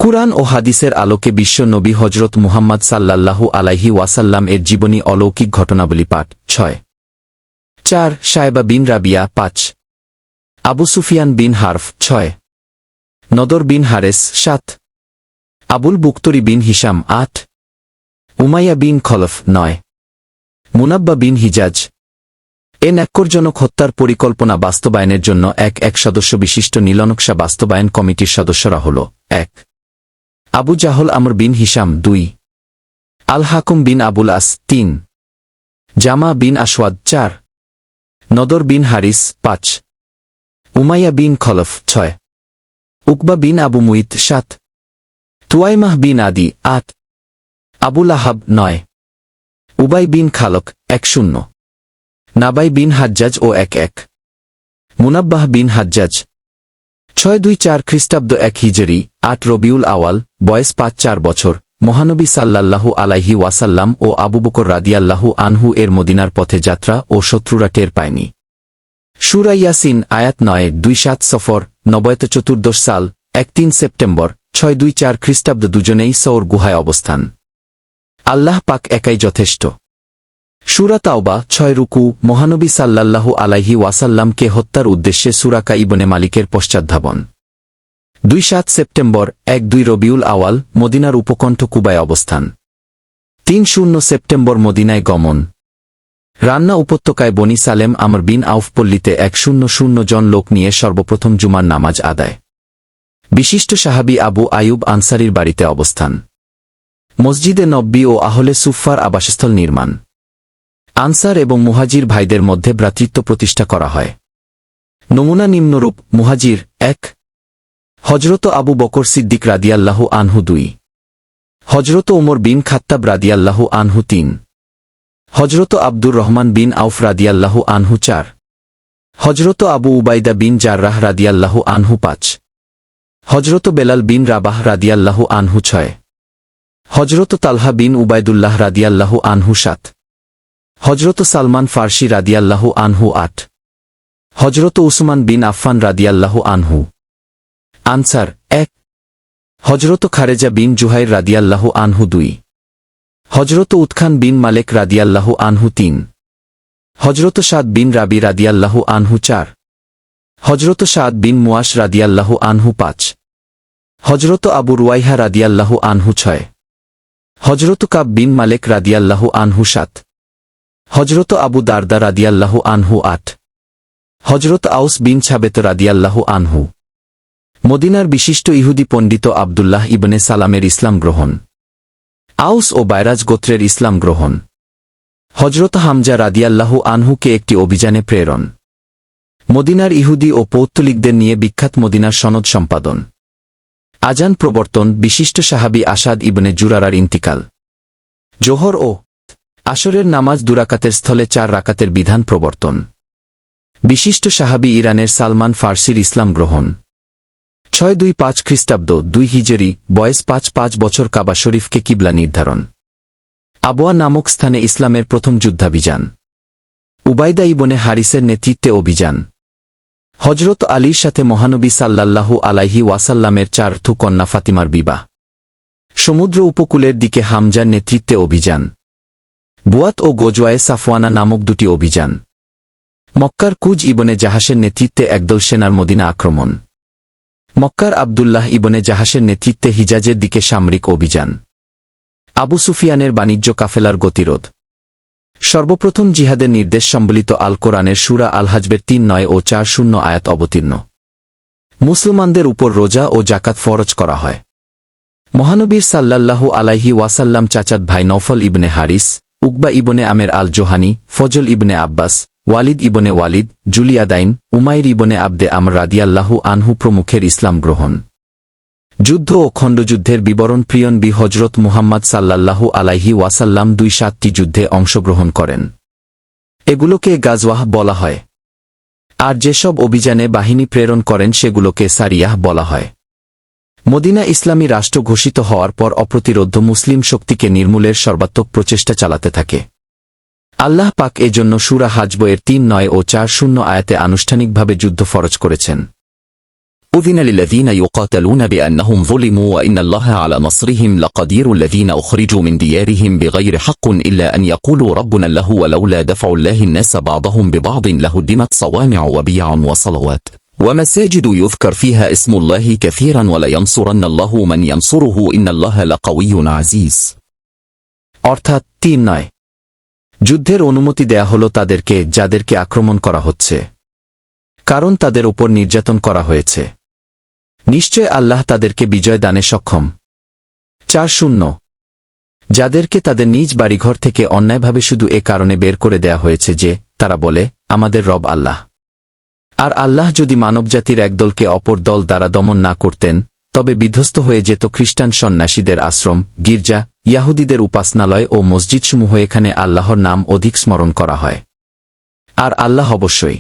কুরআন ও হাদিসের আলোকে বিশ্ব নবী হজরত মুহাম্মদ সাল্লাল্লাহু আলাইহি ওয়াসাল্লাম এর জীবনী অলৌকিক ঘটনাবলী পাঠ 6। 4 শায়বা বিন রাবিয়া 5 আবু সুফিয়ান বিন হারফ 6 নদর বিন হারেস 7 আবুল বুক্তরি বিন হিশাম 8 উমাইয়া বিন খলফ 9 মুনাব্বা বিন হিজাজ। এ ন্যাক্কারজনক হত্যার পরিকল্পনা বাস্তবায়নের জন্য এক সদস্য বিশিষ্ট নীলনকশা বাস্তবায়ন কমিটির সদস্যরা হল 1 আবু জাহল আমর বিন হিশাম 2 আল হাকুম বিন আবুল আস 3 জামা বিন আশওয়াদ 4 নদর বিন হারিস 5 উমাইয়া বিন খলফ 6 উকবা বিন আবু মুইত 7 তুয়াইমাহ বিন আদি 8 আবুল আহাব 9 উবাই বিন খালক 10 নাবাই বিন হাজ্জাজ ও 11 মুনাব্বাহ বিন হাজ্জাজ 624 খ্রিস্টাব্দ 1 হিজরি 8 রবিউল আওয়াল বয়স 5-4 বছর মহানবী সাল্লাল্লাহু আলাইহি ওয়াসাল্লাম ও আবু বকর রাদিয়াল্লাহু আনহু এর মদিনার পথে যাত্রা ও শত্রুরা টের পায়নি। সূরা ইয়াসিন আয়াত 9-27 সফর 914 সাল 1-3 সেপ্টেম্বর 624 খ্রিস্টাব্দ দুজনেই সৌর গুহায় অবস্থান। আল্লাহ পাক একাই যথেষ্ট। সূরা তাওবা 6 রুকু মহানবী সাল্লাল্লাহু আলাইহি ওয়াসাল্লামকে হত্যার উদ্দেশ্যে সুরাকা ইবনে মালিকের পশ্চাদ্ধাবন। 2-7 সেপ্টেম্বর 1-2 রবিউল আওয়াল মদিনার উপকণ্ঠ কুবায় অবস্থান। 3-0 সেপ্টেম্বর মদিনায় গমন। রান্না উপত্যকায় বনি সালেম আমর বিন আউফ পল্লীতে 100 জন লোক নিয়ে সর্বপ্রথম জুমার নামাজ আদায়। বিশিষ্ট সাহাবী আবু আয়ুব আনসারীর বাড়িতে অবস্থান। মসজিদে নব্বী ও আহলে সুফফার আবাসস্থল নির্মাণ। আনসার এবং মুহাজির ভাইদের মধ্যে ভ্রাতৃত্ব প্রতিষ্ঠা করা হয়। নমুনা নিম্নরূপ মুহাজির 1 হজরত আবু বকর সিদ্দিক রাদিয়াল্লাহু আনহু 2 হজরত ওমর বিন খাত্তাব রাদিয়াল্লাহু আনহু 3 হজরত আব্দুর রহমান বিন আউফ রাদিয়াল্লাহু আনহু 4 হজরত আবু উবাইদা বিন জাররাহ রাদিয়াল্লাহু আনহু 5 হজরত বেলাল বিন রাবাহ রাদিয়াল্লাহু আনহু 6 হজরত তালহা বিন উবাইদুল্লাহ রাদিয়াল্লাহু আনহু 7 হজরত সালমান ফার্সি রাদিয়াল্লাহু আনহু 8 হজরত উসমান বিন আফফান রাদিয়াল্লাহু আনহু। আনসার 1 হজরত খারেজা বিন জুহাইর রাদিয়াল্লাহু আনহু 2 হজরত উৎখান বিন মালেক রাদিয়াল্লাহু আনহু 3 হজরত সাদ বিন রাবি রাদিয়াল্লাহু আনহু 4 হজরত সাদ বিন মুয়াশ রাদিয়াল্লাহু আনহু 5 হজরত আবু রুয়াইহা রাদিয়াল্লাহু আনহু 6 হজরত কাব বিন মালেক রাদিয়াল্লাহু আনহু 7 হজরত আবু দারদা রাদিয়াল্লাহু আনহু 8 হজরত আউস বিন ছাবেত রাদিয়াল্লাহু আনহু। মদিনার বিশিষ্ট ইহুদি পণ্ডিত আবদুল্লাহ ইবনে সালামের ইসলাম গ্রহণ। আউস ও বাইরাজ গোত্রের ইসলাম গ্রহণ। হজরত হামজা রাদিয়াল্লাহু আনহুকে একটি অভিযানে প্রেরণ। মদিনার ইহুদি ও পৌত্তলিকদের নিয়ে বিখ্যাত মদিনার সনদ সম্পাদন। আজান প্রবর্তন বিশিষ্ট সাহাবী আসাদ ইবনে জুরারার ইন্তিকাল। জোহর ও আসরের নামাজ 2 রাকাতের স্থলে 4 রাকাতের বিধান প্রবর্তন। বিশিষ্ট সাহাবী ইরানের সালমান ফার্সির ইসলাম গ্রহণ। 625 খ্রিস্টাব্দ 2 হিজরি বয়স 5 বছর কাবা শরীফকে কিবলা নির্ধারণ। আবওয়া নামক স্থানে ইসলামের প্রথম যুদ্ধাভিযান। উবাইদা ইবনে হারিসের নেতৃত্বে অভিযান। হজরত আলীর সাথে মহানবী সাল্লাল্লাহু আলাইহি ওয়াসাল্লামের 4 কন্যা ফাতিমার বিবাহ। সমুদ্র উপকূলের দিকে হামজার নেতৃত্বে অভিযান। বুয়াত ও গোজওয়ায়ে সাফওয়ানা নামক 2টি অভিযান। মক্কার কুজ ইবনে জাহাসের নেতৃত্বে একদল সেনার মদিনা আক্রমণ। মক্কার আবদুল্লাহ ইবনে জাহাসের নেতৃত্বে হিজাজের দিকে সামরিক অভিযান। আবু সুফিয়ানের বাণিজ্য কাফেলার গতিরোধ। সর্বপ্রথম জিহাদের নির্দেশ সম্বলিত আল কোরআনের সূরা আল হাজবের 3-9 ও 4-0 আয়াত অবতীর্ণ। মুসলমানদের উপর রোজা ও জাকাত ফরজ করা হয়। মহানবীর সাল্লাল্লাহু আলাইহি ওয়াসাল্লাম চাচাত ভাই নওফল ইবনে হারিস, উকবা ইবনে আমের আল জোহানি, ফজল ইবনে আব্বাস, ওয়ালিদ ইবনে ওয়ালিদ, জুলিয়াদাইন, উমাইর ইবনে আবদে আমর রাদিয়াল্লাহু আনহু প্রমুখের ইসলাম গ্রহণ। যুদ্ধ ও খণ্ডযুদ্ধের বিবরণ প্রিয়নবী হজরত মুহাম্মদ সাল্লাল্লাহু আলাইহি ওয়াসাল্লাম 2-7টি যুদ্ধে অংশগ্রহণ করেন। এগুলোকে গাজওয়াহ বলা হয়। আর যেসব অভিযানে বাহিনী প্রেরণ করেন সেগুলোকে সারিয়াহ বলা হয়। মদিনা ইসলামী রাষ্ট্র ঘোষিত হওয়ার পর অপ্রতিরোধ্য মুসলিম শক্তিকে নির্মূলের সর্বাত্মক প্রচেষ্টা চালাতে থাকে। আল্লাহ পাক এজন্য সূরা হাজব এর 3-9 ও 4-0 আয়াতে আনুষ্ঠানিকভাবে যুদ্ধ ফরজ করেছেন। أذن للذين يقاتلون بأنهم ظلموا وإن الله على نصرهم لقدير الذين أخرجوا من ديارهم بغير حق إلا أن يقولوا ربنا الله ولولا دفع الله الناس بعضهم ببعض لهدمت صوامع وبيع وصلوات ومساجد يذكر فيها اسم الله كثيرا ولينصرن الله من ينصره إن الله لقوي عزيز অর্থাৎ 3 যুদ্ধের অনুমতি দেয়া হলো তাদেরকে যাদেরকে আক্রমণ করা হচ্ছে কারণ তাদের উপর নির্যাতন করা হয়েছে নিশ্চয় আল্লাহ তাদেরকে বিজয় দানে সক্ষম 4 যাদেরকে তাদের নিজ বাড়িঘর থেকে অন্যায়ভাবে শুধু এ কারণে বের করে দেয়া হয়েছে যে তারা বলে আমাদের রব আল্লাহ আর আল্লাহ যদি মানবজাতির একদলকে অপর দল দ্বারা দমন না করতেন তবে বিধ্বস্ত হয়ে যেত খ্রিস্টান সন্ন্যাসীদের আশ্রম গির্জা ইয়াহুদীদের উপাসনালয় ও মসজিদসমূহ এখানে আল্লাহর নাম অধিক স্মরণ করা হয় আর আল্লাহ অবশ্যই